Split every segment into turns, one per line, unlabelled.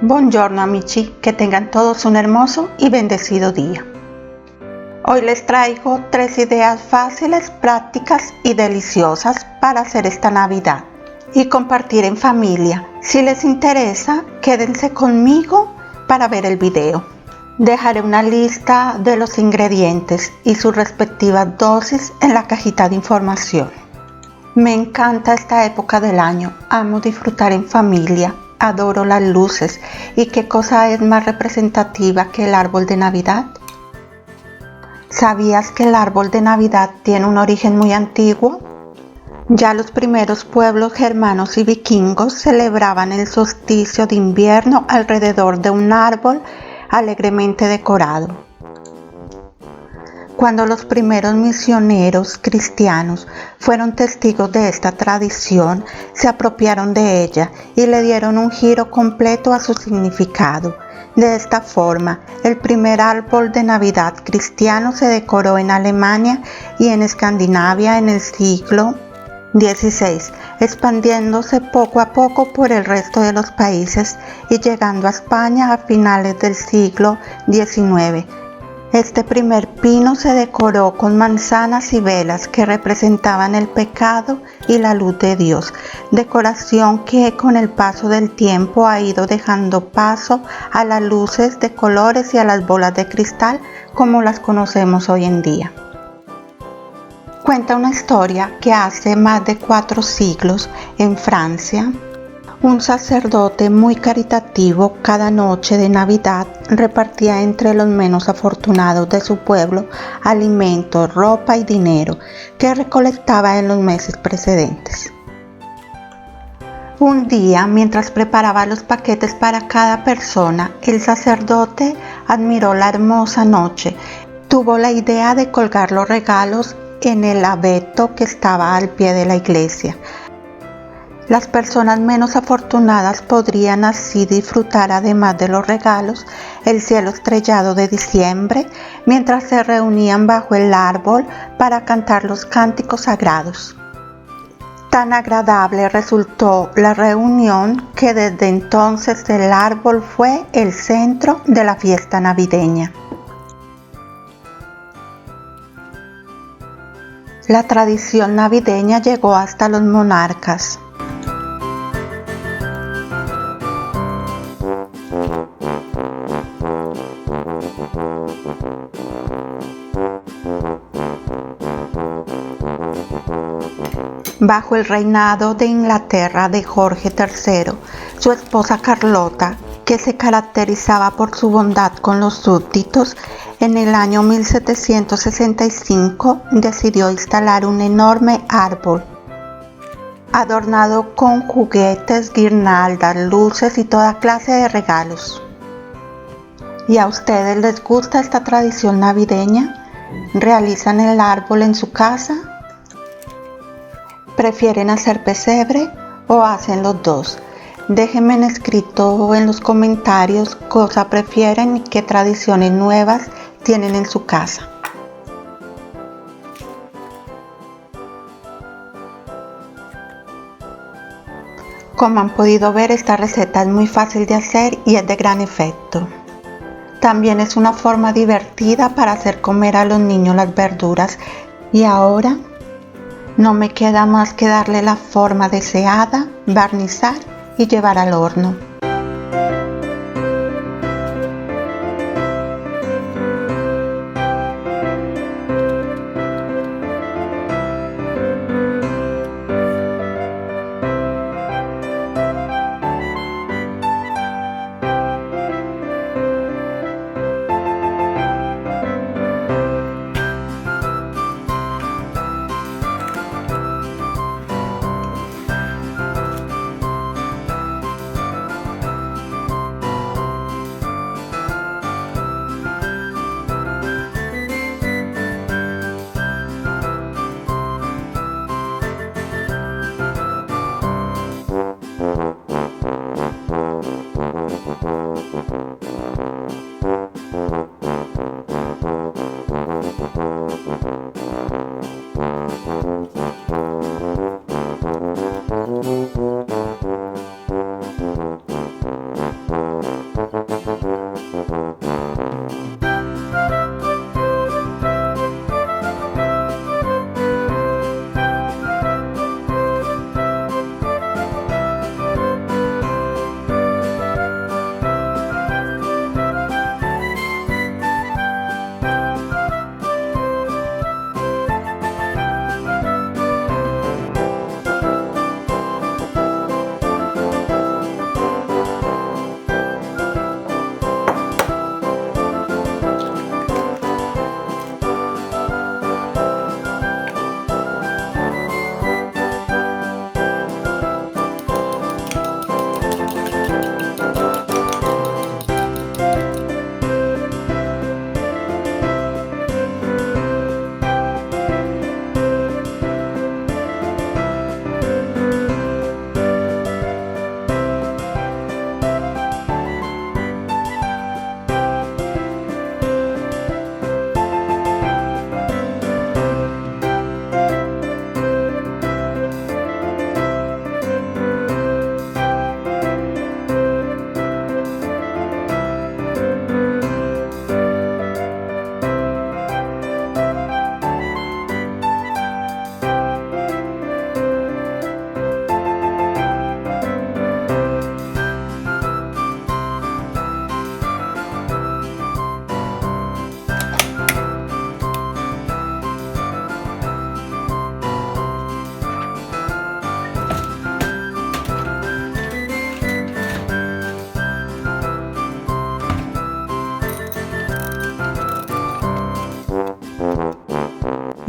Buongiorno amici, que tengan todos un hermoso y bendecido día. Hoy les traigo 3 ideas fáciles, prácticas y deliciosas para hacer esta Navidad y compartir en familia. Si les interesa, quédense conmigo para ver el video. Dejaré una lista de los ingredientes y sus respectivas dosis en la cajita de información. Me encanta esta época del año, amo disfrutar en familia. Adoro las luces. ¿Y qué cosa es más representativa que el árbol de Navidad? ¿Sabías que el árbol de Navidad tiene un origen muy antiguo? Ya los primeros pueblos germanos y vikingos celebraban el solsticio de invierno alrededor de un árbol alegremente decorado. Cuando los primeros misioneros cristianos fueron testigos de esta tradición, se apropiaron de ella y le dieron un giro completo a su significado. De esta forma, el primer árbol de Navidad cristiano se decoró en Alemania y en Escandinavia en el siglo XVI, expandiéndose poco a poco por el resto de los países y llegando a España a finales del siglo XIX. Este primer pino se decoró con manzanas y velas que representaban el pecado y la luz de Dios, decoración que con el paso del tiempo ha ido dejando paso a las luces de colores y a las bolas de cristal como las conocemos hoy en día. Cuenta una historia que hace más de 4 siglos en Francia, un sacerdote muy caritativo cada noche de Navidad repartía entre los menos afortunados de su pueblo alimentos, ropa y dinero que recolectaba en los meses precedentes. Un día, mientras preparaba los paquetes para cada persona, el sacerdote admiró la hermosa noche. Tuvo la idea de colgar los regalos en el abeto que estaba al pie de la iglesia. Las personas menos afortunadas podrían así disfrutar, además de los regalos, el cielo estrellado de diciembre, mientras se reunían bajo el árbol para cantar los cánticos sagrados. Tan agradable resultó la reunión que desde entonces el árbol fue el centro de la fiesta navideña. La tradición navideña llegó hasta los monarcas. Bajo el reinado de Inglaterra de Jorge III, su esposa Carlota, que se caracterizaba por su bondad con los súbditos, en el año 1765 decidió instalar un enorme árbol, adornado con juguetes, guirnaldas, luces y toda clase de regalos. ¿Y a ustedes les gusta esta tradición navideña? ¿Realizan el árbol en su casa? ¿Prefieren hacer pesebre o hacen los dos? Déjenme en escrito en los comentarios qué cosa prefieren y qué tradiciones nuevas tienen en su casa. Como han podido ver, esta receta es muy fácil de hacer y es de gran efecto. También es una forma divertida para hacer comer a los niños las verduras. Y ahora no me queda más que darle la forma deseada, barnizar y llevar al horno.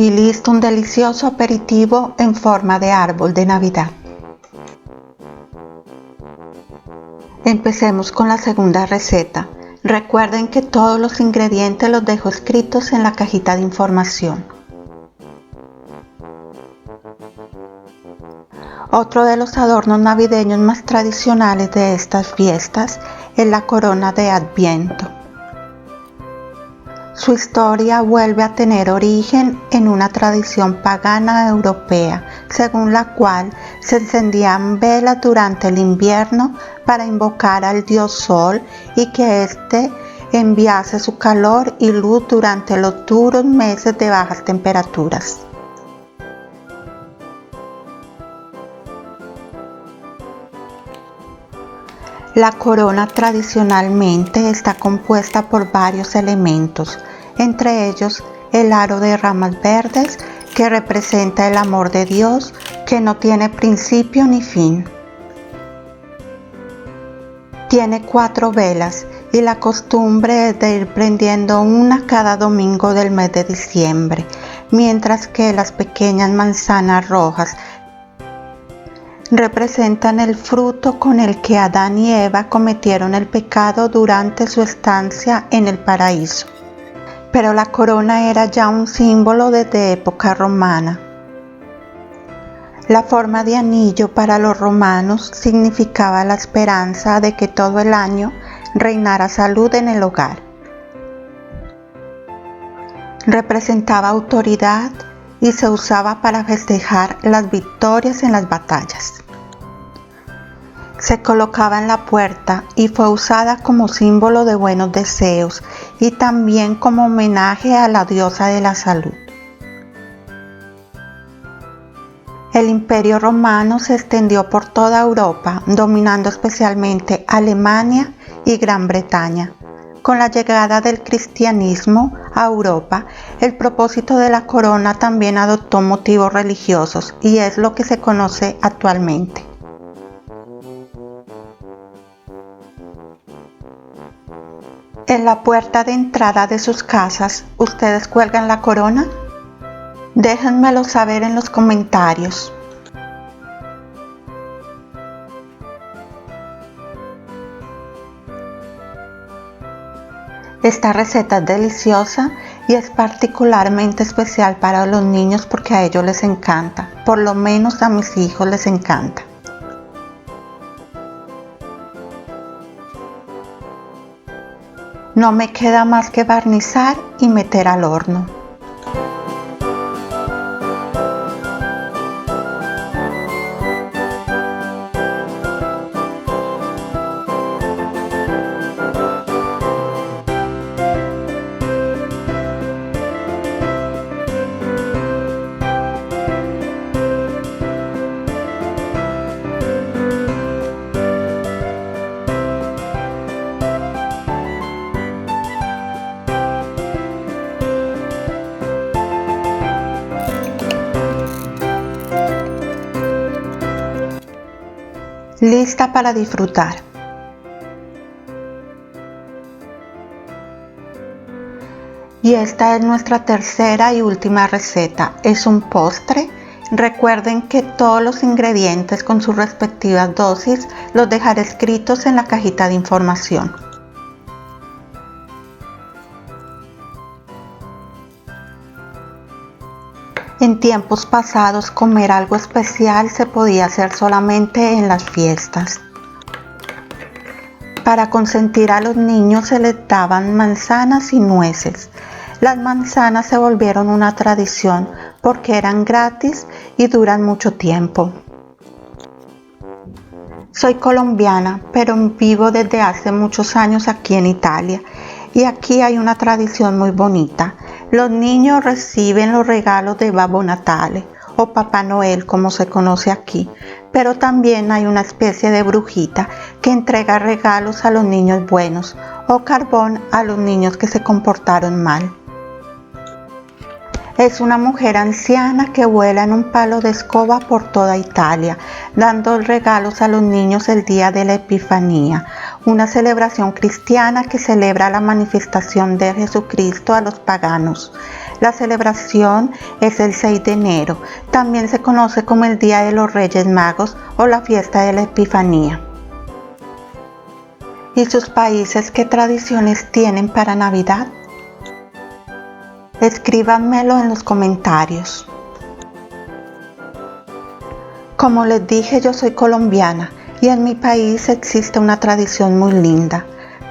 Y listo un delicioso aperitivo en forma de árbol de Navidad. Empecemos con la segunda receta. Recuerden que todos los ingredientes los dejo escritos en la cajita de información. Otro de los adornos navideños más tradicionales de estas fiestas es la corona de Adviento. Su historia vuelve a tener origen en una tradición pagana europea, según la cual se encendían velas durante el invierno para invocar al dios Sol y que éste enviase su calor y luz durante los duros meses de bajas temperaturas. La corona tradicionalmente está compuesta por varios elementos, entre ellos el aro de ramas verdes que representa el amor de Dios que no tiene principio ni fin. Tiene 4 velas y la costumbre es de ir prendiendo una cada domingo del mes de diciembre, mientras que las pequeñas manzanas rojas representan el fruto con el que Adán y Eva cometieron el pecado durante su estancia en el paraíso. Pero la corona era ya un símbolo desde época romana. La forma de anillo para los romanos significaba la esperanza de que todo el año reinara salud en el hogar. Representaba autoridad y se usaba para festejar las victorias en las batallas. Se colocaba en la puerta y fue usada como símbolo de buenos deseos y también como homenaje a la diosa de la salud. El Imperio Romano se extendió por toda Europa, dominando especialmente Alemania y Gran Bretaña. Con la llegada del cristianismo a Europa, el propósito de la corona también adoptó motivos religiosos y es lo que se conoce actualmente. En la puerta de entrada de sus casas, ¿ustedes cuelgan la corona? Déjenmelo saber en los comentarios. Esta receta es deliciosa y es particularmente especial para los niños porque a ellos les encanta, por lo menos a mis hijos les encanta. No me queda más que barnizar y meter al horno. Lista para disfrutar. Y esta es nuestra tercera y última receta. Es un postre. Recuerden que todos los ingredientes con sus respectivas dosis los dejaré escritos en la cajita de información. En tiempos pasados, comer algo especial se podía hacer solamente en las fiestas. Para consentir a los niños se les daban manzanas y nueces. Las manzanas se volvieron una tradición porque eran gratis y duran mucho tiempo. Soy colombiana, pero vivo desde hace muchos años aquí en Italia y aquí hay una tradición muy bonita. Los niños reciben los regalos de Babbo Natale o Papá Noel como se conoce aquí, pero también hay una especie de brujita que entrega regalos a los niños buenos o carbón a los niños que se comportaron mal. Es una mujer anciana que vuela en un palo de escoba por toda Italia, dando regalos a los niños el día de la Epifanía, una celebración cristiana que celebra la manifestación de Jesucristo a los paganos. La celebración es el 6 de enero. También se conoce como el Día de los Reyes Magos o la fiesta de la Epifanía. ¿Y sus países qué tradiciones tienen para Navidad? Escríbanmelo en los comentarios. Como les dije, yo soy colombiana y en mi país existe una tradición muy linda.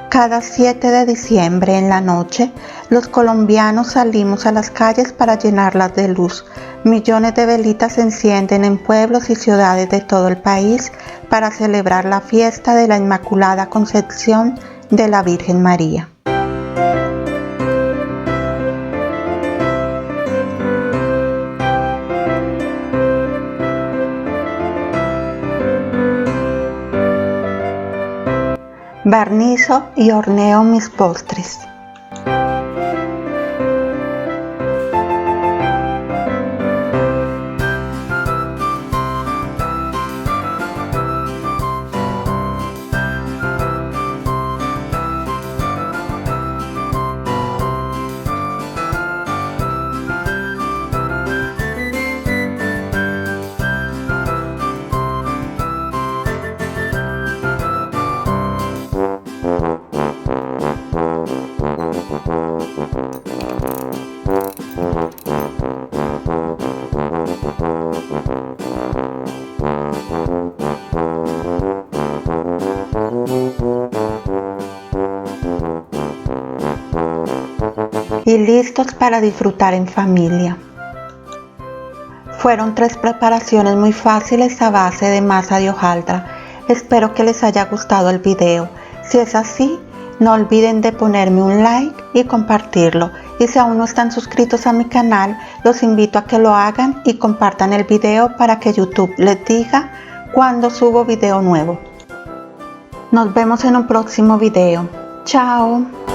Cada 7 de diciembre en la noche, los colombianos salimos a las calles para llenarlas de luz. Millones de velitas se encienden en pueblos y ciudades de todo el país para celebrar la fiesta de la Inmaculada Concepción de la Virgen María. Barnizo y horneo mis postres. Y listos para disfrutar en familia. Fueron 3 preparaciones muy fáciles a base de masa de hojaldra. Espero que les haya gustado el video. Si es así, no olviden de ponerme un like y compartirlo. Y si aún no están suscritos a mi canal, los invito a que lo hagan y compartan el video para que YouTube les diga cuando subo video nuevo. Nos vemos en un próximo video. Chao.